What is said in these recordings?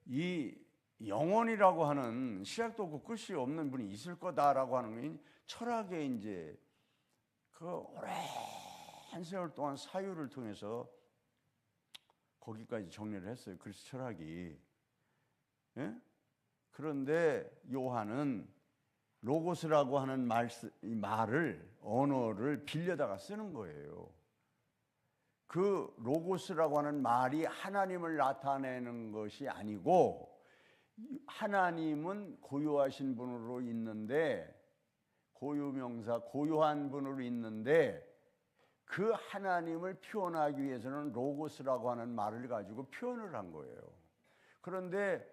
이 영혼이라고 하는 시작도 없고 끝이 없는 분이 있을 거다라고 하는 게 철학의 이제 그 오랜 세월 동안 사유를 통해서 거기까지 정리를 했어요. 그래서 철학이. 예? 그런데 요한은 로고스라고 하는 말을 언어를 빌려다가 쓰는 거예요. 그 로고스라고 하는 말이 하나님을 나타내는 것이 아니고, 하나님은 고요하신 분으로 있는데, 고유명사 고요한 분으로 있는데, 그 하나님을 표현하기 위해서는 로고스라고 하는 말을 가지고 표현을 한 거예요. 그런데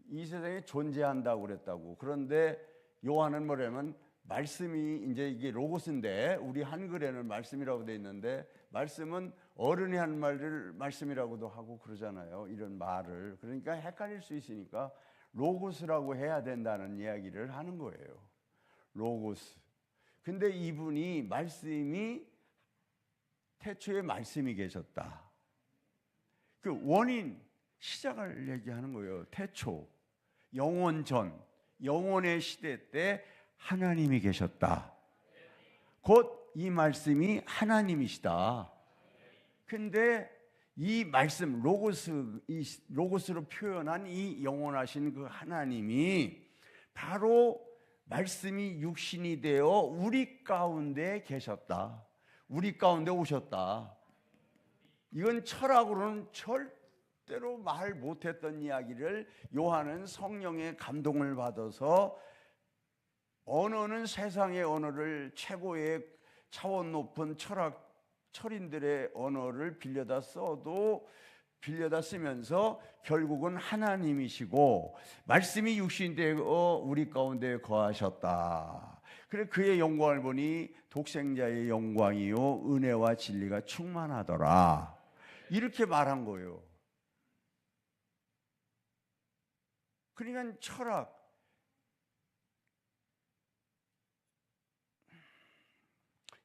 이 세상에 존재한다고 그랬다고. 그런데 요한은 뭐냐면 말씀이 이제 이게 로고스인데, 우리 한글에는 말씀이라고 돼 있는데, 말씀은 어른이 한 말을 말씀이라고도 하고 그러잖아요. 이런 말을. 그러니까 헷갈릴 수 있으니까 로고스라고 해야 된다는 이야기를 하는 거예요. 로고스. 근데 이분이 말씀이 태초에 말씀이 계셨다. 그 원인, 시작을 얘기하는 거예요. 태초, 영원 전, 영원의 시대 때 하나님이 계셨다. 곧 이 말씀이 하나님이시다. 근데 이 말씀, 로고스로 표현한 이 영원하신 그 하나님이 바로 말씀이 육신이 되어 우리 가운데 계셨다. 우리 가운데 오셨다. 이건 철학으로는 절대로 말 못했던 이야기를 요한은 성령의 감동을 받아서, 언어는 세상의 언어를, 최고의 차원 높은 철인들의 언어를 빌려다 쓰면서 결국은 하나님이시고 말씀이 육신이 되어 우리 가운데 거하셨다. 그래 그의 영광을 보니 독생자의 영광이요 은혜와 진리가 충만하더라. 이렇게 말한 거예요. 그러니까 철학,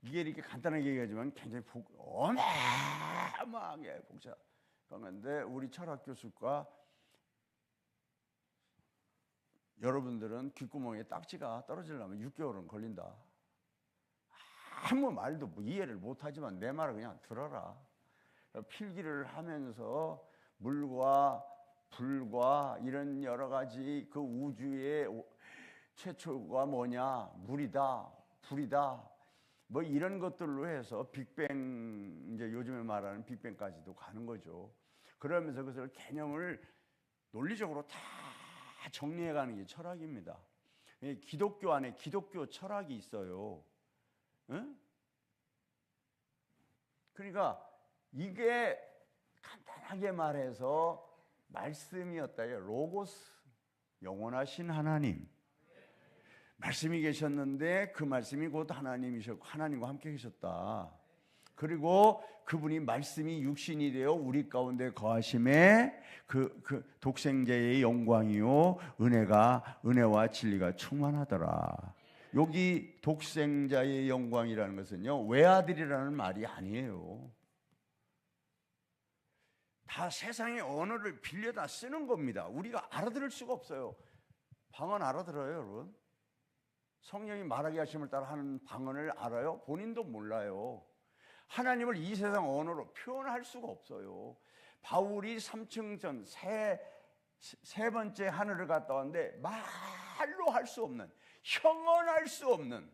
이게 이렇게 간단하게 얘기하지만 굉장히 어마어마하게 복잡한데, 우리 철학 교수과 여러분들은 귓구멍에 딱지가 떨어지려면 6개월은 걸린다. 아무 말도 이해를 못하지만 내 말을 그냥 들어라. 필기를 하면서 물과 불과 이런 여러 가지 그 우주의 최초가 뭐냐, 물이다, 불이다, 뭐 이런 것들로 해서 빅뱅, 이제 요즘에 말하는 빅뱅까지도 가는 거죠. 그러면서 그것을 개념을 논리적으로 다 정리해가는 게 철학입니다. 기독교 안에 기독교 철학이 있어요. 응? 그러니까 이게 간단하게 말해서 말씀이었다. 로고스, 영원하신 하나님. 말씀이 계셨는데 그 말씀이 곧 하나님이셨고 하나님과 함께 계셨다. 그리고 그분이 말씀이 육신이 되어 우리 가운데 거하심에 그 독생자의 영광이요 은혜와 진리가 충만하더라. 여기 독생자의 영광이라는 것은요, 외아들이라는 말이 아니에요. 다 세상의 언어를 빌려다 쓰는 겁니다. 우리가 알아들을 수가 없어요. 방언 알아들어요, 여러분? 성령이 말하게 하심을 따라 하는 방언을 알아요? 본인도 몰라요. 하나님을 이 세상 언어로 표현할 수가 없어요. 바울이 3층 전 세 번째 하늘을 갔다 왔는데 말로 할 수 없는, 형언할 수 없는,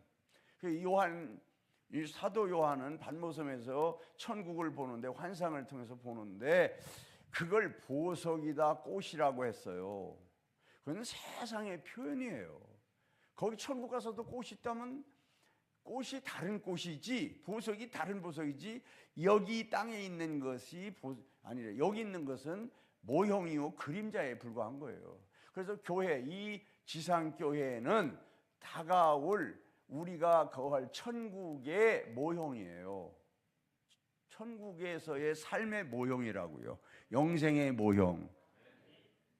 이 사도 요한은 반모섬에서 천국을 보는데, 환상을 통해서 보는데 그걸 보석이다, 꽃이라고 했어요. 그건 세상의 표현이에요. 거기 천국 가서도 꽃이 있다면 꽃이 다른 꽃이지, 보석이 다른 보석이지, 여기 땅에 있는 것이 아니래. 여기 있는 것은 모형이요 그림자에 불과한 거예요. 그래서 교회, 이 지상교회는 다가올 우리가 거할 천국의 모형이에요. 천국에서의 삶의 모형이라고요. 영생의 모형.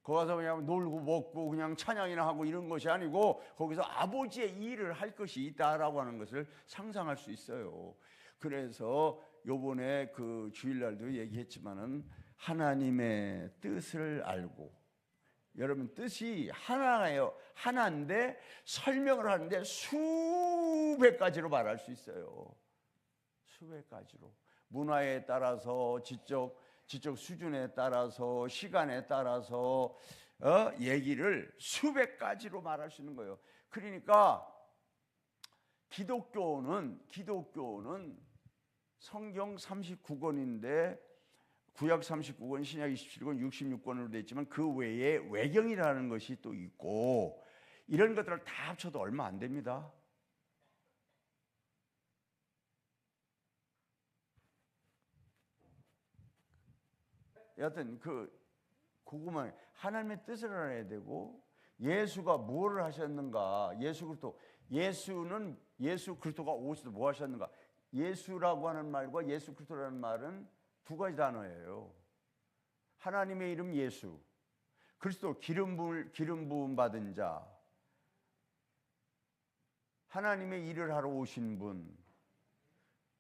거기 가서 그냥 놀고 먹고 그냥 찬양이나 하고 이런 것이 아니고, 거기서 아버지의 일을 할 것이 있다라고 하는 것을 상상할 수 있어요. 그래서 요번에 그 주일날도 얘기했지만은 하나님의 뜻을 알고, 여러분 뜻이 하나예요. 하나인데 설명을 하는데 수백 가지로 말할 수 있어요. 수백 가지로. 문화에 따라서, 지적 수준에 따라서, 시간에 따라서 얘기를 수백 가지로 말할 수 있는 거예요. 그러니까 기독교는 성경 39권인데 구약 39권, 신약 27권, 66권으로 되어 있지만 그 외에 외경이라는 것이 또 있고, 이런 것들을 다 합쳐도 얼마 안 됩니다. 여하튼 그거만 하나님의 뜻을 알아야 되고, 예수가 무엇을 하셨는가, 예수 그리스도가 오셔서 뭐 하셨는가. 예수라고 하는 말과 예수 그리스도라는 말은 두 가지 단어예요. 하나님의 이름 예수, 그리스도 기름 부음 받은 자, 하나님의 일을 하러 오신 분,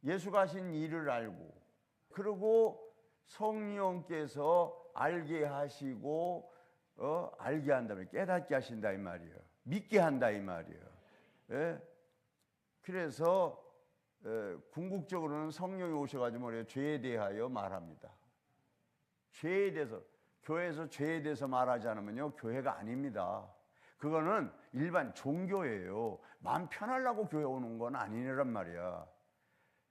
예수가 하신 일을 알고, 그리고 성령께서 알게 하시고 알게 한다면 깨닫게 하신다 이 말이에요. 믿게 한다 이 말이에요. 예? 그래서 궁극적으로는 성령이 오셔가지고 뭐래요? 죄에 대하여 말합니다. 죄에 대해서, 교회에서 죄에 대해서 말하지 않으면요 교회가 아닙니다. 그거는 일반 종교예요. 마음 편하려고 교회 오는 건 아니란 말이야.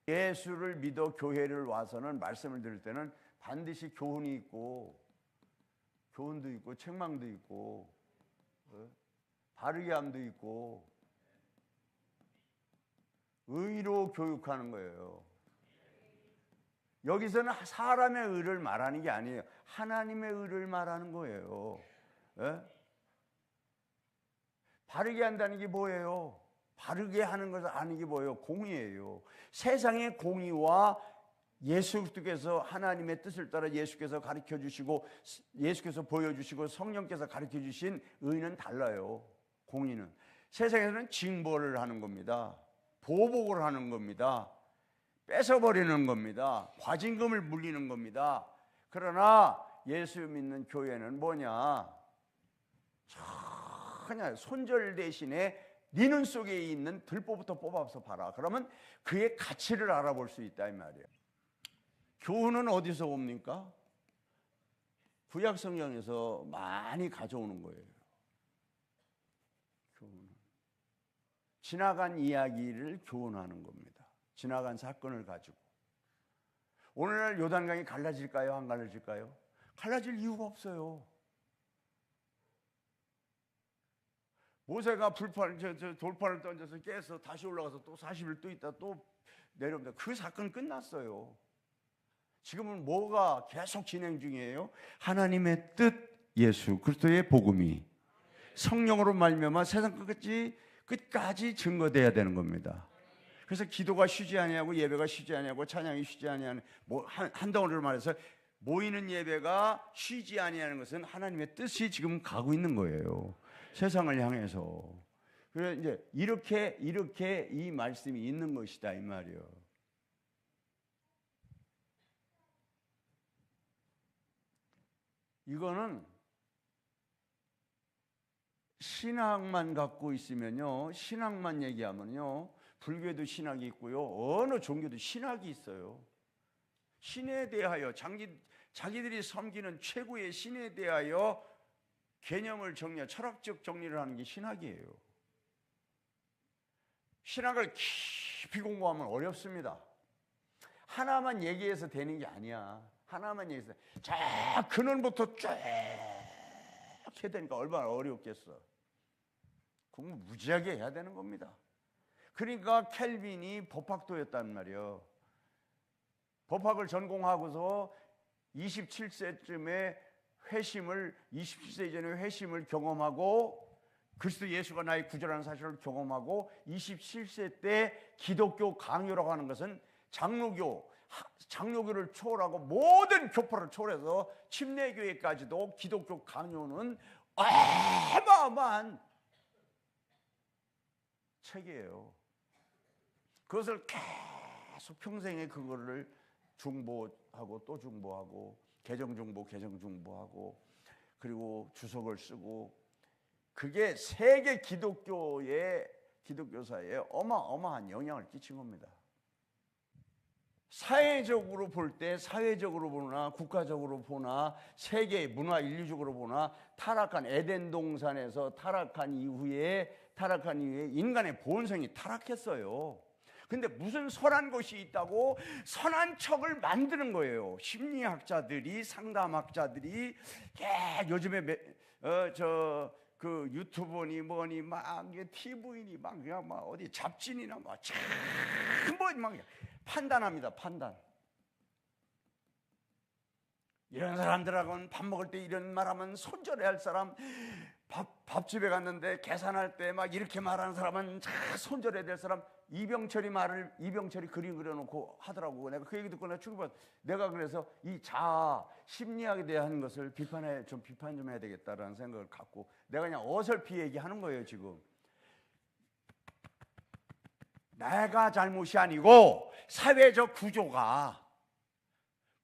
예수를 믿어 교회를 와서는 말씀을 들을 때는 반드시 교훈이 있고, 교훈도 있고, 책망도 있고, 바르게 함도 있고, 의로 교육하는 거예요. 여기서는 사람의 의를 말하는 게 아니에요. 하나님의 의를 말하는 거예요. 예? 바르게 한다는 게 뭐예요? 바르게 하는 것을 아는 게 뭐예요? 공의예요. 세상의 공의와 예수께서 하나님의 뜻을 따라 예수께서 가르쳐 주시고, 예수께서 보여주시고 성령께서 가르쳐 주신 의는 달라요. 공의는 세상에서는 징벌을 하는 겁니다. 보복을 하는 겁니다. 뺏어버리는 겁니다. 과징금을 물리는 겁니다. 그러나 예수 믿는 교회는 뭐냐? 그냥 손절 대신에 네 눈 속에 있는 들보부터 뽑아서 봐라. 그러면 그의 가치를 알아볼 수 있다 이 말이에요. 교훈은 어디서 옵니까? 구약 성경에서 많이 가져오는 거예요. 교훈은 지나간 이야기를 교훈하는 겁니다. 지나간 사건을 가지고. 오늘날 요단강이 갈라질까요? 안 갈라질까요? 갈라질 이유가 없어요. 모세가 돌판을 던져서 깨서 다시 올라가서 또 40일 또 있다 또 내려옵니다. 그 사건 끝났어요. 지금은 뭐가 계속 진행 중이에요? 하나님의 뜻, 예수 그리스도의 복음이 성령으로 말미암아 세상 끝까지 증거돼야 되는 겁니다. 그래서 기도가 쉬지 아니하고 예배가 쉬지 아니하고 찬양이 쉬지 아니하는, 한 덩어리로 말해서 모이는 예배가 쉬지 아니하는 것은 하나님의 뜻이 지금 가고 있는 거예요. 세상을 향해서. 그래서 이제 이렇게 이 말씀이 있는 것이다 이 말이에요. 이거는 신학만 갖고 있으면요, 신학만 얘기하면요, 불교에도 신학이 있고요, 어느 종교도 신학이 있어요. 신에 대하여 자기들이 섬기는 최고의 신에 대하여 개념을 철학적 정리를 하는 게 신학이에요. 신학을 깊이 공부하면 어렵습니다. 하나만 얘기해서 되는 게 아니야. 하나만 얘기해서 자 근원부터 쭉 해야 되니까 얼마나 어렵겠어. 공부 무지하게 해야 되는 겁니다. 그러니까 켈빈이 법학도였단 말이에요. 법학을 전공하고서 27세쯤에 27세 이전에 회심을 경험하고 그리스도 예수가 나의 구주라는 사실을 경험하고 27세 때 기독교 강요라고 하는 것은 장로교를 초월하고 모든 교파를 초월해서 침례교회까지도 기독교 강요는 어마어마한 책이에요. 그것을 계속 평생에 그거를 중보하고 또 중보하고 개정중보하고 그리고 주석을 쓰고, 그게 세계 기독교사에 어마어마한 영향을 끼친 겁니다. 사회적으로 볼 때, 사회적으로 보나 국가적으로 보나 세계 문화 인류적으로 보나 타락한 에덴 동산에서 타락한 이후에 인간의 본성이 타락했어요. 근데 무슨 선한 것이 있다고 선한 척을 만드는 거예요. 심리학자들이, 상담학자들이 요즘에 그 유튜버니 뭐니 막 TV니 막 그냥 막 어디 잡진이나 막 판단합니다. 판단. 이런 사람들하고는 밥 먹을 때 이런 말하면 손절해야 할 사람, 밥집에 갔는데 계산할 때 막 이렇게 말하는 사람은 손절해야 될 사람, 이병철이 그림 그려놓고 하더라고. 내가 그 얘기 듣고 내가 충격받았어. 내가 그래서 이 자아 심리학에 대한 것을 비판 좀 해야 되겠다라는 생각을 갖고 내가 그냥 어설피 얘기하는 거예요. 지금 내가 잘못이 아니고 사회적 구조가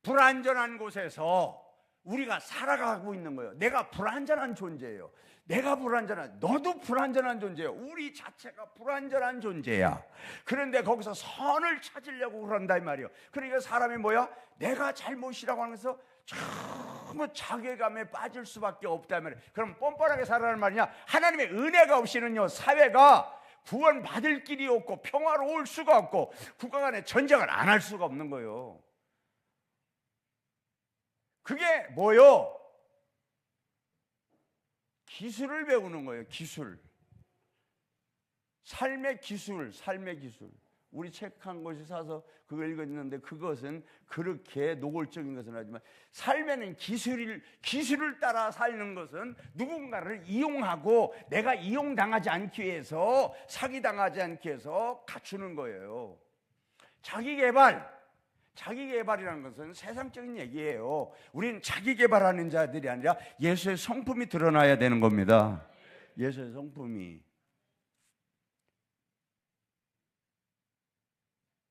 불안전한 곳에서 우리가 살아가고 있는 거예요. 내가 불안전한 존재예요. 너도 불안전한 존재예요. 우리 자체가 불안전한 존재야. 그런데 거기서 선을 찾으려고 그런다 이 말이에요. 그러니까 사람이 뭐야? 내가 잘못이라고 하면서 전부 자괴감에 빠질 수밖에 없다 이 말이에요. 그럼 뻔뻔하게 살아라는 말이냐? 하나님의 은혜가 없이는요, 사회가 구원받을 길이 없고 평화로울 수가 없고 국가 간의 전쟁을 안 할 수가 없는 거예요. 그게 뭐요? 기술을 배우는 거예요. 기술. 삶의 기술. 우리 책 한 권씩 사서 그걸 읽었는데 그것은 그렇게 노골적인 것은 하지만 삶에는 기술을 따라 사는 것은 누군가를 이용하고 내가 이용당하지 않기 위해서, 사기당하지 않기 위해서 갖추는 거예요. 자기개발이라는 것은 세상적인 얘기예요. 우리는 자기개발하는 자들이 아니라 예수의 성품이 드러나야 되는 겁니다. 예수의 성품이.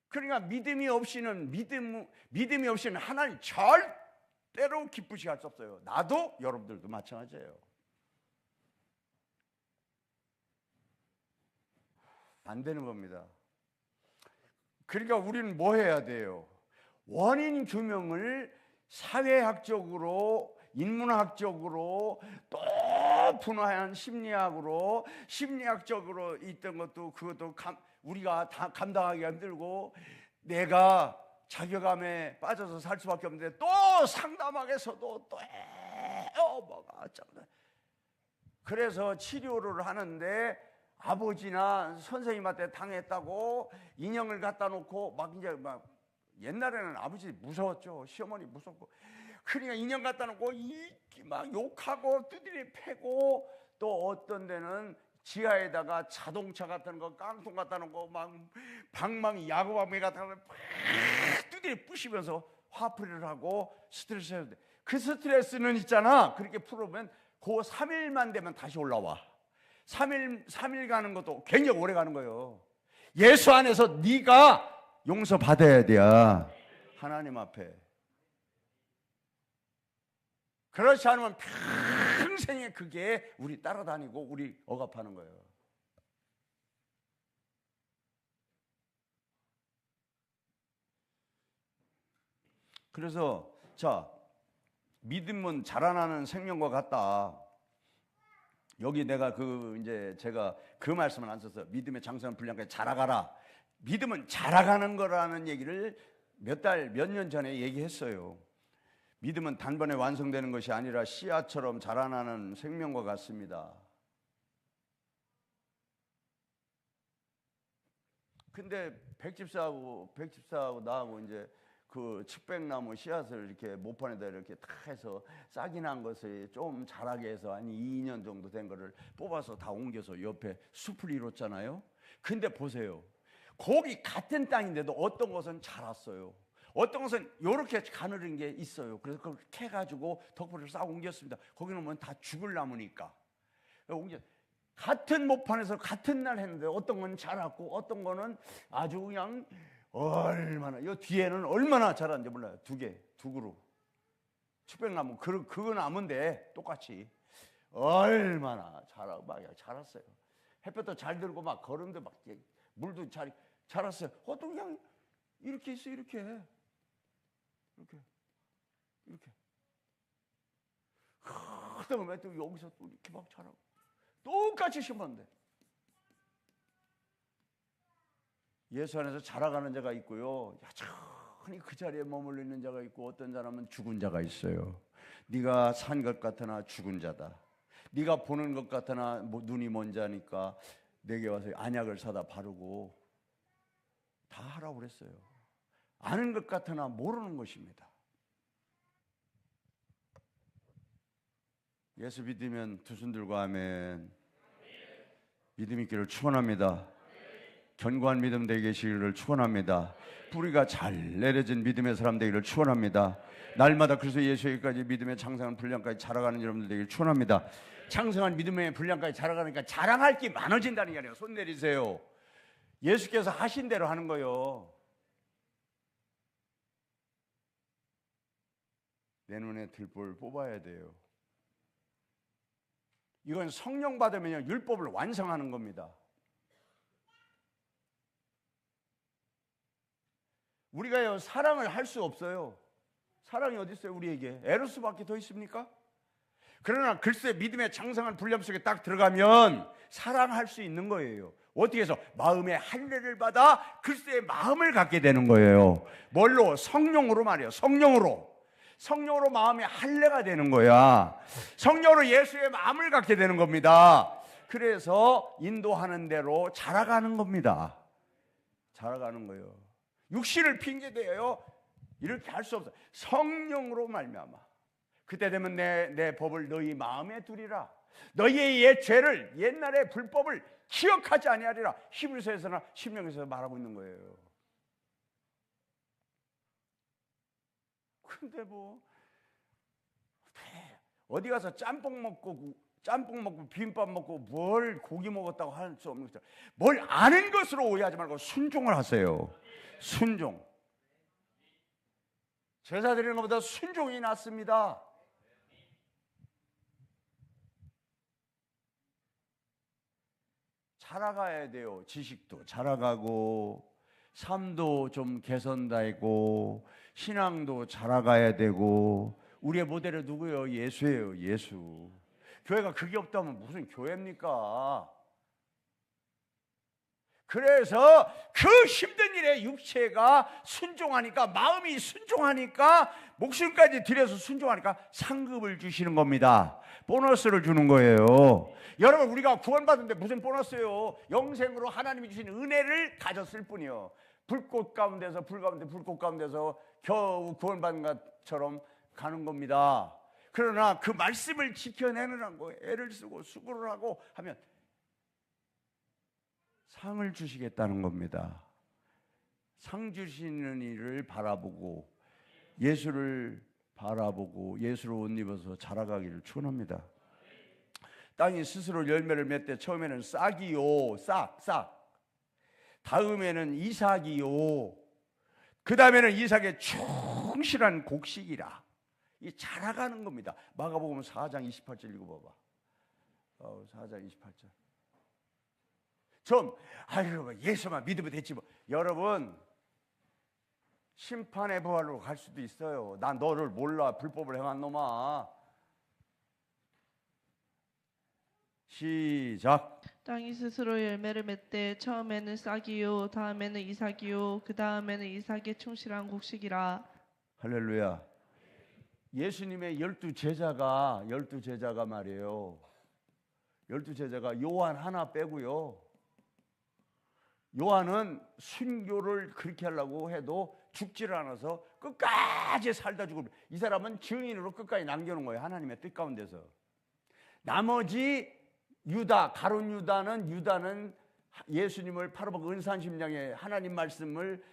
그러니까 믿음이 없이는 하나님 절대로 기쁘시게 할 수 없어요. 나도 여러분들도 마찬가지예요. 안 되는 겁니다. 그러니까 우리는 뭐 해야 돼요? 원인 규명을 사회학적으로, 인문학적으로, 또 분화한 심리학적으로 있던 것도 그것도 우리가 다 감당하기 힘들고 내가 자괴감에 빠져서 살 수밖에 없는데 또 상담학에서도 또 뭐가 어쩌나. 그래서 치료를 하는데 아버지나 선생님한테 당했다고 인형을 갖다 놓고 막 옛날에는 아버지 무서웠죠. 시어머니 무섭고. 그러니까 인형 갖다 놓고 막 욕하고 두드려 패고, 또 어떤 데는 지하에다가 자동차 같은 거 깡통 갖다 놓고 막 방망이 야구방망이 갖다 놓고 팍 두드려 부시면서 화풀이를 하고 스트레스 해야 돼. 그 스트레스는 있잖아. 그렇게 풀으면 그 3일만 되면 다시 올라와. 3일 가는 것도 굉장히 오래 가는 거예요. 예수 안에서 네가 용서받아야 돼요. 하나님 앞에. 그렇지 않으면 평생에 그게 우리 따라다니고 우리 억압하는 거예요. 그래서 믿음은 자라나는 생명과 같다. 여기 내가 제가 그 말씀을 안 써서 믿음의 장성한 분량까지 자라가라. 믿음은 자라가는 거라는 얘기를 몇 년 전에 얘기했어요. 믿음은 단번에 완성되는 것이 아니라 씨앗처럼 자라나는 생명과 같습니다. 근데 백집사하고 나하고 이제 그 측백나무 씨앗을 이렇게 모판에다 이렇게 탁 해서 싹이 난 것을 좀 자라게 해서 한 2년 정도 된 거를 뽑아서 다 옮겨서 옆에 숲을 이뤘잖아요. 근데 보세요. 거기 같은 땅인데도 어떤 것은 자랐어요. 어떤 것은 이렇게 가늘은 게 있어요. 그래서 그걸 캐가지고 덕분을 싹 옮겼습니다. 거기는 뭐 다 죽을 나무니까. 같은 모판에서 같은 날 했는데 어떤 건 자랐고 어떤 거는 아주 그냥 얼마나, 이 뒤에는 얼마나 자랐는지 몰라요. 두 그루. 측백나무, 그거 나무인데 똑같이 얼마나 자라고 막 자랐어요. 햇볕도 잘 들고 막 걸음도 막 물도 잘 자랐어요. 어떤 그냥 이렇게 있어, 이렇게 그다음에 또 여기서 또 이렇게 막 자라고 똑같이 심었는데 예수 안에서 자라가는 자가 있고요, 여전히 그 자리에 머물러 있는 자가 있고, 어떤 사람은 죽은 자가 있어요. 네가 산 것 같으나 죽은 자다. 네가 보는 것 같으나 눈이 먼 자니까 내게 와서 안약을 사다 바르고 다 하라고 그랬어요. 아는 것 같으나 모르는 것입니다. 예수 믿으면 두 손 들고 아멘. 믿음 있기를 축원합니다. 견고한 믿음 되게 계시기를 축원합니다. 뿌리가 잘 내려진 믿음의 사람 되기를 축원합니다. 날마다 그래서 예수에게까지 믿음의 장성한 분량까지 자라가는 여러분들 되기를 축원합니다. 장성한 믿음의 분량까지 자라가니까 자랑할 게 많아진다는 게 아니에요. 손 내리세요. 예수께서 하신 대로 하는 거요. 내 눈에 들볼 뽑아야 돼요. 이건 성령 받으면 율법을 완성하는 겁니다. 우리가요, 사랑을 할 수 없어요. 사랑이 어디 있어요? 우리에게 에로스밖에 더 있습니까? 그러나 글쎄 믿음의 장성한 분량 속에 딱 들어가면 사랑할 수 있는 거예요. 어떻게 해서? 마음의 할례를 받아 글쎄의 마음을 갖게 되는 거예요. 뭘로? 성령으로 말이에요. 성령으로 마음의 할례가 되는 거야. 성령으로 예수의 마음을 갖게 되는 겁니다. 그래서 인도하는 대로 자라가는 겁니다. 자라가는 거예요. 육신을 핑계대요. 이렇게 할 수 없어요. 성령으로 말미암아. 그때 되면 내 법을 너희 마음에 두리라. 너희의 옛 죄를, 옛날의 불법을 기억하지 아니하리라. 히브리서에서나 신명에서 말하고 있는 거예요. 근데 뭐 어디 가서 짬뽕 먹고 비빔밥 먹고 뭘 고기 먹었다고 할 수 없는 것처럼 뭘 아는 것으로 오해하지 말고 순종을 하세요. 순종. 제사 드리는 것보다 순종이 낫습니다. 자라가야 돼요. 지식도 자라가고 삶도 좀 개선되고 신앙도 자라가야 되고. 우리의 모델은 누구예요? 예수예요. 예수. 교회가 그게 없다면 무슨 교회입니까? 그래서 그 힘든 일에 육체가 순종하니까, 마음이 순종하니까, 목숨까지 들여서 순종하니까 상급을 주시는 겁니다. 보너스를 주는 거예요. 여러분, 우리가 구원받은데 무슨 보너스예요? 영생으로 하나님이 주신 은혜를 가졌을 뿐이요. 불꽃 가운데서 불꽃 가운데서 겨우 구원받은 것처럼 가는 겁니다. 그러나 그 말씀을 지켜내느라는 거예요. 애를 쓰고 수고를 하고 하면 상을 주시겠다는 겁니다. 상 주시는 일을 바라보고 예수를 바라보고 예수를 옷 입어서 자라가기를 축원합니다. 땅이 스스로 열매를 맺되 처음에는 싹이요, 싹. 다음에는 이삭이요. 그 다음에는 이삭의 충실한 곡식이라. 이 자라가는 겁니다. 마가복음 4장 28절 읽어봐봐. 4장 28절. 좀 아이고 예수만 믿으면 됐지 뭐. 여러분, 심판의 부활로 갈 수도 있어요. 난 너를 몰라, 불법을 행한 놈아. 시작. 땅이 스스로 열매를 맺되 처음에는 싹이요 다음에는 이삭이요 그 다음에는 이삭의 충실한 곡식이라. 할렐루야. 예수님의 12제자가 말이에요. 12제자가 요한 하나 빼고요. 요한은 순교를 그렇게 하려고 해도 죽지를 않아서 끝까지 살다 죽을. 이 사람은 증인으로 끝까지 남겨놓은 거예요. 하나님의 뜻 가운데서. 나머지 가룟 유다는 예수님을 팔아먹고 은산심장에 하나님 말씀을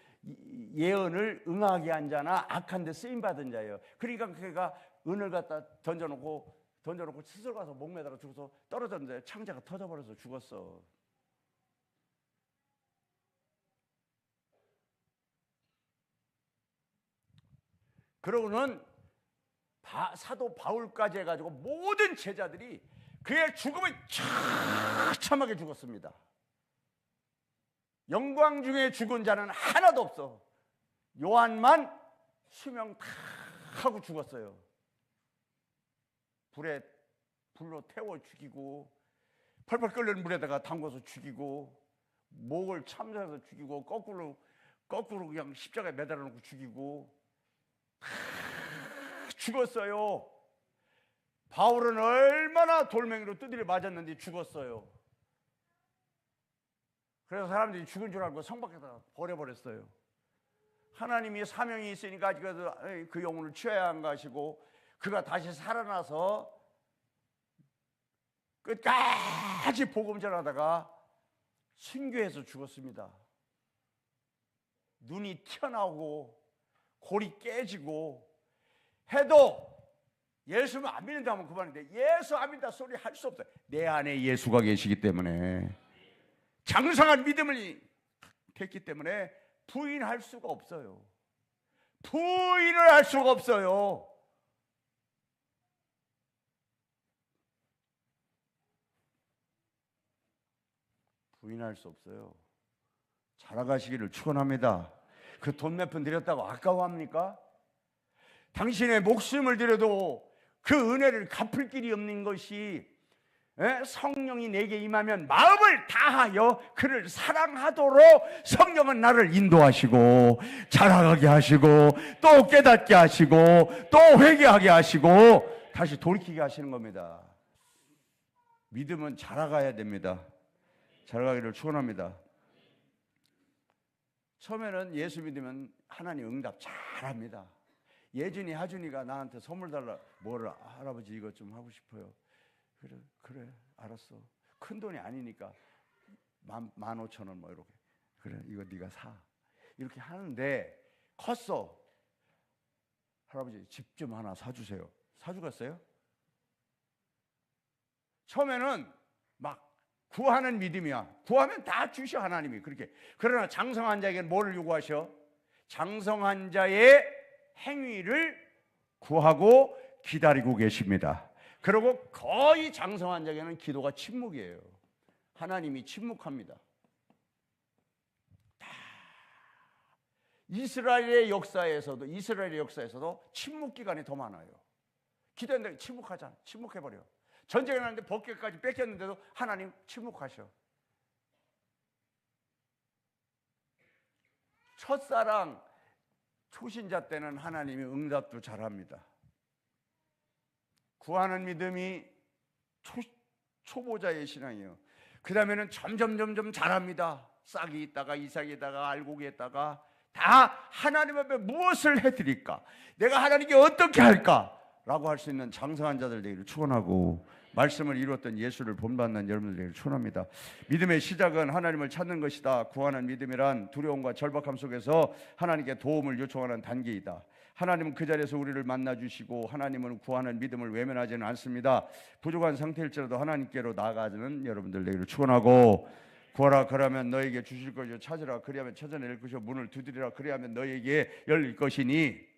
예언을 응하게 한 자나 악한 데 쓰임 받은 자예요. 그러니까 그가 은을 갖다 던져놓고 스스로 가서 목매달아 죽어서 떨어졌는데 창자가 터져버려서 죽었어. 그러고는 사도 바울까지 해가지고 모든 제자들이 그의 죽음을 처참하게 죽었습니다. 영광 중에 죽은 자는 하나도 없어. 요한만 수명 다 하고 죽었어요. 불로 태워 죽이고, 펄펄 끓는 물에다가 담궈서 죽이고, 목을 참사해서 죽이고, 거꾸로 그냥 십자가에 매달아 놓고 죽이고, 죽었어요. 바울은 얼마나 돌멩이로 두드려 맞았는데 죽었어요. 그래서 사람들이 죽은 줄 알고 성 밖에다 버려버렸어요. 하나님이 사명이 있으니까 그 영혼을 취해야 한가 하시고, 그가 다시 살아나서 끝까지 복음 전하다가 순교해서 죽었습니다. 눈이 튀어나오고 골이 깨지고 해도 예수는 안 믿는다면 그만인데, 예수 안 믿는다 소리 할 수 없어요. 내 안에 예수가 계시기 때문에, 장성한 믿음을 했기 때문에 부인할 수가 없어요. 부인을 할 수가 없어요. 부인할 수 없어요. 자라가시기를 축원합니다. 그 돈 몇 푼 드렸다고 아까워합니까? 당신의 목숨을 드려도 그 은혜를 갚을 길이 없는 것이, 성령이 내게 임하면 마음을 다하여 그를 사랑하도록 성령은 나를 인도하시고 자라가게 하시고 또 깨닫게 하시고 또 회개하게 하시고 다시 돌이키게 하시는 겁니다. 믿음은 자라가야 됩니다. 자라가기를 축원합니다. 처음에는 예수 믿으면 하나님 응답 잘합니다. 예준이 하준이가 나한테 선물 달라. 뭐를? 할아버지 이것 좀 하고 싶어요. 그래 알았어. 큰 돈이 아니니까 15,000원 뭐 이렇게. 그래 이거 네가 사. 이렇게 하는데 컸어. 할아버지 집 좀 하나 사주세요. 사주겠어요? 처음에는 막 구하는 믿음이야. 구하면 다 주셔 하나님이. 그렇게. 그러나 장성한 자에게는 뭐를 요구하셔? 장성한 자의 행위를 구하고 기다리고 계십니다. 그리고 거의 장성한 자에게는 기도가 침묵이에요. 하나님이 침묵합니다. 이스라엘의 역사에서도 침묵 기간이 더 많아요. 기도했는데 침묵하잖아. 침묵해버려. 전쟁이 났는데 법궤까지 뺏겼는데도 하나님 침묵하셔. 첫사랑 초신자 때는 하나님이 응답도 잘합니다. 구하는 믿음이 초보자의 신앙이에요. 그 다음에는 점점 잘합니다. 싹이 있다가 이삭이 있다가 알곡이 있다가 다 하나님 앞에 무엇을 해드릴까? 내가 하나님께 어떻게 할까? 라고 할 수 있는 장성한 자들 되기를 축원하고, 말씀을 이루었던 예수를 본받는 여러분들 되기를 축원합니다. 믿음의 시작은 하나님을 찾는 것이다. 구하는 믿음이란 두려움과 절박함 속에서 하나님께 도움을 요청하는 단계이다. 하나님은 그 자리에서 우리를 만나주시고, 하나님은 구하는 믿음을 외면하지는 않습니다. 부족한 상태일지라도 하나님께로 나아가는 여러분들 되기를 축원하고, 구하라 그러면 너에게 주실 것이요, 찾으라 그리하면 찾아낼 것이요, 문을 두드리라 그리하면 너에게 열릴 것이니.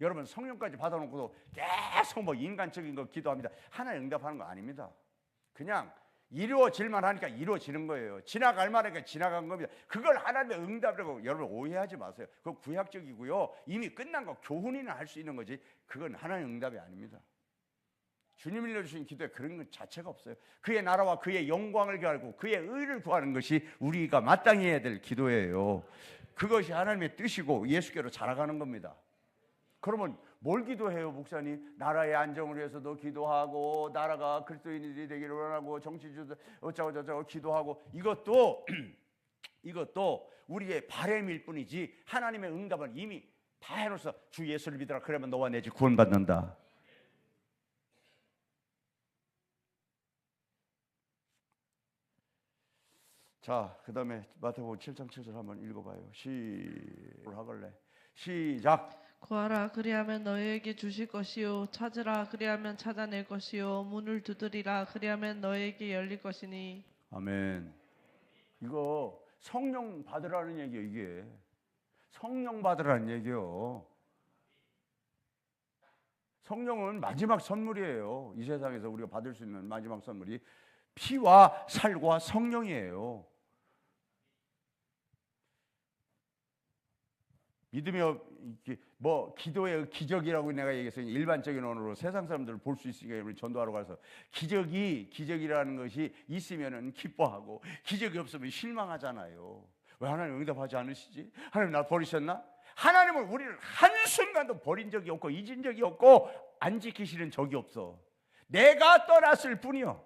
여러분 성령까지 받아놓고도 계속 뭐 인간적인 거 기도합니다. 하나님 응답하는 거 아닙니다. 그냥 이루어질만 하니까 이루어지는 거예요. 지나갈 만하니까 지나간 겁니다. 그걸 하나님의 응답이라고 여러분 오해하지 마세요. 그거 구약적이고요. 이미 끝난 거 교훈이나 할 수 있는 거지, 그건 하나님 응답이 아닙니다. 주님이 일러주신 기도에 그런 것 자체가 없어요. 그의 나라와 그의 영광을 구하고 그의 의를 구하는 것이 우리가 마땅히 해야 될 기도예요. 그것이 하나님의 뜻이고 예수께로 자라가는 겁니다. 그러면 뭘 기도해요, 목사님? 나라의 안정을 위해서도 기도하고, 나라가 그리스도인들이 되기를 원하고, 정치주도 어쩌고 저쩌고 기도하고, 이것도 우리의 바람일 뿐이지 하나님의 응답은 이미 다 해놓아서 주 예수를 믿어라 그러면 너와 내 집 구원받는다. 자, 그 다음에 마태복음 7장 7절 한번 읽어봐요. 시작. 구하라 그리하면 너희에게 주실 것이요, 찾으라 그리하면 찾아낼 것이요, 문을 두드리라 그리하면 너희에게 열릴 것이니. 아멘. 이거 성령 받으라는 얘기예요. 이게 성령 받으라는 얘기요. 성령은 마지막 선물이에요. 이 세상에서 우리가 받을 수 있는 마지막 선물이 피와 살과 성령이에요. 믿음이 뭐 기도의 기적이라고 내가 얘기했어요. 일반적인 언어로 세상 사람들을 볼 수 있으니까 우리 전도하러 가서 기적이라는 것이 있으면은 기뻐하고 기적이 없으면 실망하잖아요. 왜 하나님 응답하지 않으시지? 하나님 나 버리셨나? 하나님은 우리를 한순간도 버린 적이 없고 잊은 적이 없고 안 지키시는 적이 없어. 내가 떠났을 뿐이요.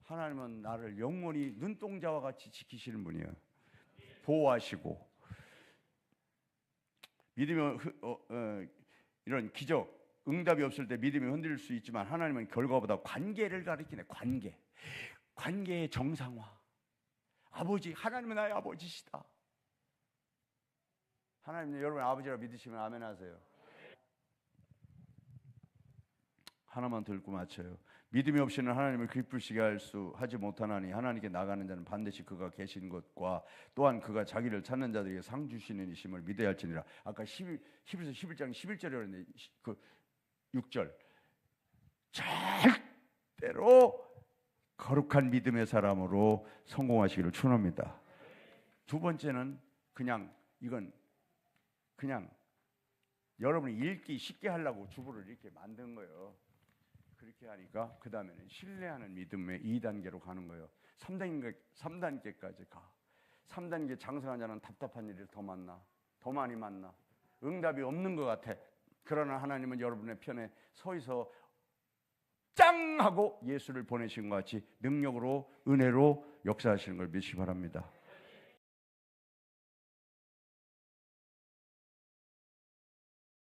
하나님은 나를 영원히 눈동자와 같이 지키시는 분이에요. 보호하시고 믿음이 이런 기적, 응답이 없을 때 믿음이 흔들릴 수 있지만 하나님은 결과보다 관계를 가리키네. 관계의 정상화. 아버지, 하나님은 나의 아버지시다. 하나님은 여러분 아버지라 믿으시면 아멘 하세요. 하나만 더 읽고 마쳐요. 믿음이 없이는 하나님을 기쁘시게 하지 못하나니 하나님께 나가는 자는 반드시 그가 계신 것과 또한 그가 자기를 찾는 자들에게 상 주시는 이심을 믿어야 할지니라. 아까 11장 11절에 그랬는데 그 6절 절대로 거룩한 믿음의 사람으로 성공하시기를 축원합니다. 두 번째는 이건 그냥 여러분이 읽기 쉽게 하려고 주보를 이렇게 만든 거예요. 그렇게 하니까 그 다음에는 신뢰하는 믿음의 2단계로 가는 거예요. 3단계까지 가. 3단계 장성한 자는 답답한 일을 더 많이 만나. 응답이 없는 것 같아. 그러나 하나님은 여러분의 편에 서 있어 짱 하고 예수를 보내신 것 같이 능력으로 은혜로 역사하시는 걸 믿으시기 바랍니다.